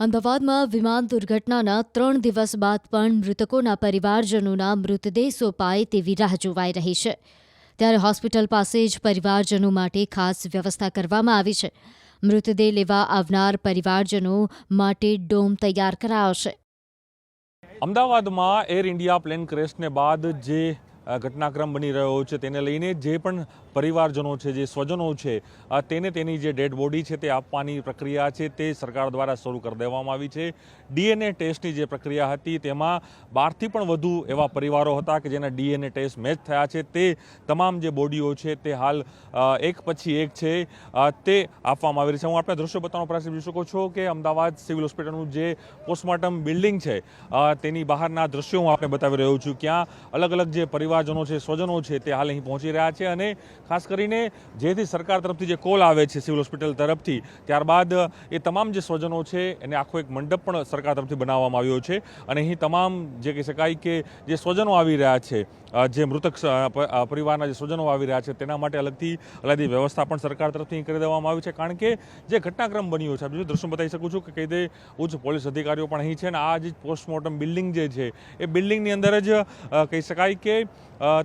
અમદાવાદમાં વિમાન દુર્ઘટનાના 3 દિવસ બાદ પણ મૃતકોના પરિવારજનોના મૃતદેહ સોંપાય તેવી રાહ જોવાઈ રહી છે. ત્યારે હોસ્પિટલ પાસે જ પરિવારજનો માટે ખાસ વ્યવસ્થા કરવામાં આવી છે. મૃતદેહ લેવા આવનાર પરિવારજનો માટે ડોમ તૈયાર કરાયો છે. અમદાવાદમાં એર ઇન્ડિયા પ્લેન ક્રેશને બાદ જે ઘટનાક્રમ બની રહ્યો છે તેને લઈને જે પણ પરિવારજનો છે, જે સ્વજનો છે, તેને તેની જે ડેડ બોડી છે તે આપવાની પ્રક્રિયા છે તે સરકાર દ્વારા શરૂ કરી દેવામાં આવી છે. ડીએનએ ટેસ્ટની જે પ્રક્રિયા હતી તેમાં 12થી પણ વધુ એવા પરિવારો હતા કે જેના ડીએનએ ટેસ્ટ મેચ થયા છે. તે તમામ જે બોડીઓ છે તે હાલ એક પછી એક છે તે આપવામાં આવી રહી છે. હું આપણે દ્રશ્યો બતાવવાનો પ્રયાસ કરી શકો છો કે અમદાવાદ સિવિલ હોસ્પિટલનું જે પોસ્ટમોર્ટમ બિલ્ડિંગ છે તેની બહારના દ્રશ્યો હું આપણે બતાવી રહ્યો છું. ક્યાં અલગ અલગ જે પરિવારજનો છે, સ્વજનો છે તે હાલ અહીં પહોંચી રહ્યા છે અને ખાસ કરીને જેથી સરકાર તરફથી જે કોલ આવે છે સિવિલ હોસ્પિટલ તરફથી, ત્યારબાદ એ તમામ જે સ્વજનો છે એને આખો એક મંડપ પણ સરકાર તરફથી બનાવવામાં આવ્યો છે અને અહીં તમામ જે કહી શકાય કે જે સ્વજનો આવી રહ્યા છે, જે મૃતક પરિવારના જે સ્વજનો આવી રહ્યા છે તેના માટે અલગથી વ્યવસ્થા પણ સરકાર તરફથી કરી દેવામાં આવી છે. કારણ કે જે ઘટનાક્રમ બન્યો છે, બીજું દ્રશ્ય બતાવી શકું છું કે કઈ રીતે ઉચ્ચ પોલીસ અધિકારીઓ પણ અહીં છે અને આ જે પોસ્ટમોર્ટમ બિલ્ડિંગ જે છે એ બિલ્ડિંગની અંદર જ કહી શકાય કે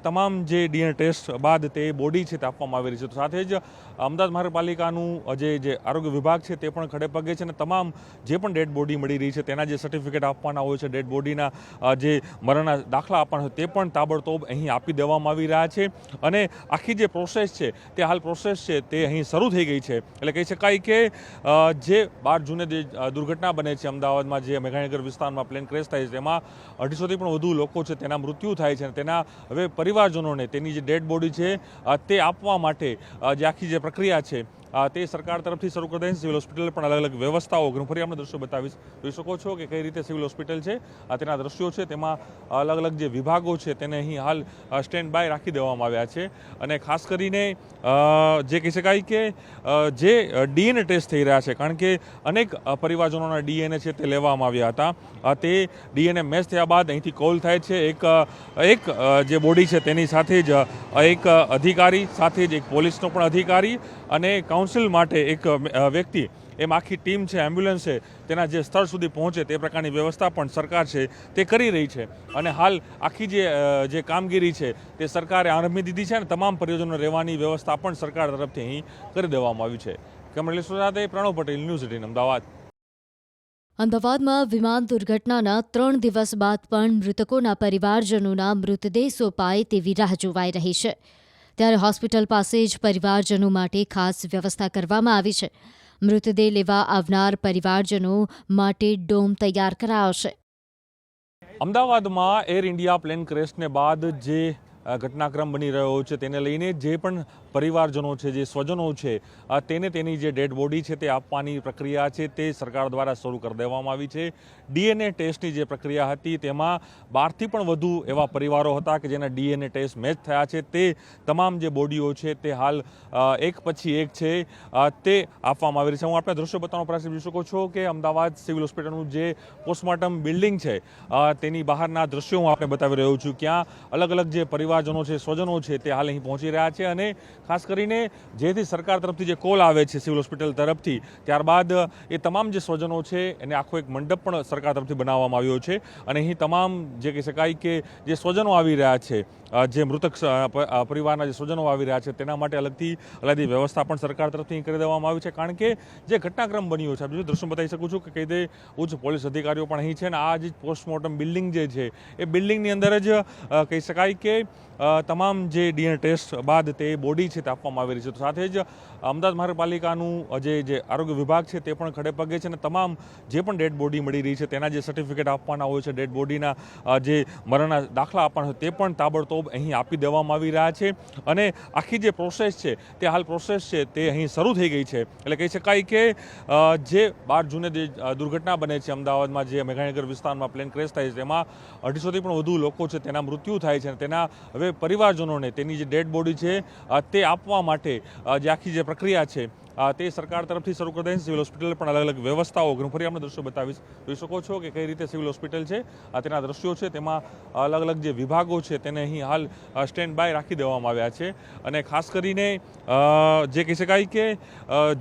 તમામ જે ડીએનએ ટેસ્ટ બાદ તે બોડી છે તે આપવામાં આવી રહી છે. તો સાથે જ અમદાવાદ મહાનગરપાલિકાનું જે આરોગ્ય વિભાગ છે તે પણ ખડે પગે છે અને તમામ જે પણ ડેડ બોડી મળી રહી છે તેના જે સર્ટિફિકેટ આપવાના હોય છે, ડેડ બોડીના જે મરણના દાખલા આપવાના હોય તે પણ તાબડતોબ અહીં આપી દેવામાં આવી રહ્યા છે અને આખી જે પ્રોસેસ છે તે હાલ પ્રોસેસ છે તે અહીં શરૂ થઈ ગઈ છે. એટલે કહી શકાય કે જે 12 જૂને જે દુર્ઘટના બને છે અમદાવાદમાં, જે મેઘાણીનગર વિસ્તારમાં પ્લેન ક્રેશ થાય છે તેમાં 250થી પણ વધુ લોકો છે તેના મૃત્યુ થાય છે અને તેના હવે પરિવારજનોને તેની જે ડેડ બોડી છે તે આપવા માટે જે આખી જે પ્રક્રિયા છે તે સરકાર તરફથી શરૂ કરી દઈ. સિવિલ હોસ્પિટલ પણ અલગ અલગ વ્યવસ્થાઓ ફરી આપણે દ્રશ્યો બતાવીશ. જોઈ શકો છો કે કઈ રીતે સિવિલ હોસ્પિટલ છે તેના દ્રશ્યો છે તેમાં અલગ અલગ જે વિભાગો છે તેને અહીં હાલ સ્ટેન્ડ બાય રાખી દેવામાં આવ્યા છે અને ખાસ કરીને જે કહી શકાય કે જે ડીએનએ ટેસ્ટ થઈ રહ્યા છે, કારણ કે અનેક પરિવારજનોના ડીએનએ છે તે લેવામાં આવ્યા હતા. તે ડીએનએ મેચ થયા બાદ અહીંથી કોલ થાય છે એક જે બોડી છે તેની સાથે જ એક અધિકારી, સાથે જ એક પોલીસનો પણ અધિકારી અને કાઉન્સિલ માટે એક વ્યક્તિ, એમ આખી ટીમ છે, એમ્બ્યુલન્સ છે, તેના જે સ્થળ સુધી પહોંચે તે પ્રકારની વ્યવસ્થા પણ સરકાર છે તે કરી રહી છે અને હાલ આખી જે કામગીરી છે તે સરકારે આરંભી દીધી છે અને તમામ પરિયોજનો રહેવાની વ્યવસ્થા પણ સરકાર તરફથી અહીં કરી દેવામાં આવી છે. કેમેરા સાથે પ્રણવ પટેલ, ન્યૂઝ 18 અમદાવાદ. અમદાવાદમાં વિમાન દુર્ઘટનાના 3 દિવસ બાદ પણ મૃતકોના પરિવારજનોના મૃતદેહ સોંપાય તેવી રાહ જોવાઈ રહી છે. ત્યારે હોસ્પિટલ પાસે જ પરિવારજનો માટે ખાસ વ્યવસ્થા કરવામાં આવી છે. મૃતદેહ લેવા આવનાર પરિવારજનો માટે ડોમ તૈયાર કરાયો છે. અમદાવાદમાં એર ઇન્ડિયા પ્લેન ક્રેશને બાદ જે ઘટનાક્રમ બની રહ્યો છે તેને લઈને જે પણ પરિવારજનો છે, જે સ્વજનો છે, તેને તેની જે ડેડ બોડી છે તે આપવાની પ્રક્રિયા છે તે સરકાર દ્વારા શરૂ કરી દેવામાં આવી છે. ડીએનએ ટેસ્ટની જે પ્રક્રિયા હતી તેમાં 12થી પણ વધુ એવા પરિવારો હતા કે જેના ડીએનએ ટેસ્ટ મેચ થયા છે. તે તમામ જે બોડીઓ છે તે હાલ એક પછી એક છે તે આપવામાં આવી રહી છે. હું આપણે દ્રશ્યો બતાવવાનો પ્રયાસ કરી શકો છો કે અમદાવાદ સિવિલ હોસ્પિટલનું જે પોસ્ટમોર્ટમ બિલ્ડિંગ છે તેની બહારના દ્રશ્યો હું આપણે બતાવી રહ્યો છું. ક્યાં અલગ અલગ જે પરિવારજનો છે, સ્વજનો છે તે હાલ અહીં પહોંચી રહ્યા છે અને ખાસ કરીને જેથી સરકાર તરફથી જે કોલ આવે છે સિવિલ હોસ્પિટલ તરફથી, ત્યારબાદ એ તમામ જે સ્વજનો છે એને આખો એક મંડપ પણ સરકાર તરફથી બનાવવામાં આવ્યો છે અને અહીં તમામ જે કહી શકાય કે જે સ્વજનો આવી રહ્યા છે, જે મૃતક પરિવારના જે સ્વજનો આવી રહ્યા છે તેના માટે અલગથી વ્યવસ્થા પણ સરકાર તરફથી કરી દેવામાં આવી છે. કારણ કે જે ઘટનાક્રમ બન્યો છે, બીજું દ્રશ્ય બતાવી શકું છું કે કઈ રીતે ઉચ્ચ પોલીસ અધિકારીઓ પણ અહીં છે અને આ જે પોસ્ટમોર્ટમ બિલ્ડિંગ જે છે એ બિલ્ડિંગની અંદર જ કહી શકાય કે તમામ જે ડીએનએ ટેસ્ટ બાદ તે બોડી છે તે આપવામાં આવી રહી છે. તો સાથે જ અમદાવાદ મહાનગરપાલિકાનું જે આરોગ્ય વિભાગ છે તે પણ ખડે પગે છે અને તમામ જે પણ ડેડ બોડી મળી રહી છે તેના જે સર્ટિફિકેટ આપવાના હોય છે, ડેડ બોડીના જે મરણના દાખલા આપવાના હોય તે પણ તાબડતોબ અહીં આપી દેવામાં આવી રહ્યા છે અને આખી જે પ્રોસેસ છે તે હાલ પ્રોસેસ છે તે અહીં શરૂ થઈ ગઈ છે. એટલે કહી શકાય કે જે 12 જૂને જે દુર્ઘટના બને છે અમદાવાદમાં, જે મેઘાણીનગર વિસ્તારમાં પ્લેન ક્રેશ થાય છે તેમાં 250થી પણ વધુ લોકો છે તેના મૃત્યુ થાય છે અને તેના હવે પરિવારજનોને તેની જે ડેડ બોડી છે તે આપવા માટે જે આખી જે પ્રક્રિયા છે તે સરકાર તરફથી શરૂ કરી દઈ. સિવિલ હોસ્પિટલ પણ અલગ અલગ વ્યવસ્થાઓ હું ફરી આપણે દ્રશ્યો બતાવીશ. જોઈ શકો છો કે કઈ રીતે સિવિલ હોસ્પિટલ છે, તેના દ્રશ્યો છે, તેમાં અલગ અલગ જે વિભાગો છે તેને અહીં હાલ સ્ટેન્ડ બાય રાખી દેવામાં આવ્યા છે. અને ખાસ કરીને જે કહી શકાય કે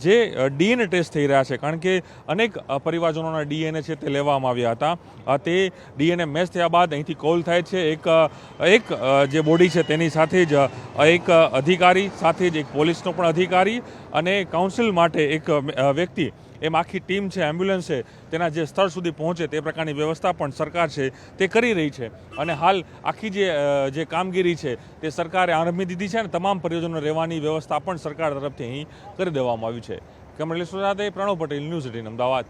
જે ડીએનએ ટેસ્ટ થઈ રહ્યા છે, કારણ કે અનેક પરિવારજનોના ડીએનએ છે તે લેવામાં આવ્યા હતા. તે ડીએનએ મેચ થયા બાદ અહીંથી કોલ થાય છે એક જે બોડી છે તેની સાથે જ એક અધિકારી, સાથે જ એક પોલીસનો પણ અધિકારી અને કાઉન્સિલ માટે એક વ્યક્તિ, એમ આખી ટીમ છે, એમ્બ્યુલન્સ છે, તેના જે સ્થળ સુધી પહોંચે તે પ્રકારની વ્યવસ્થા પણ સરકાર છે તે કરી રહી છે. અને હાલ આખી જે કામગીરી છે તે સરકારે આરંભી દીધી છે અને તમામ પરિયોજનો રહેવાની વ્યવસ્થા પણ સરકાર તરફથી અહીં કરી દેવામાં આવી છે. કેમેરા સાથે પ્રણવ પટેલ, ન્યૂઝ 18 અમદાવાદ.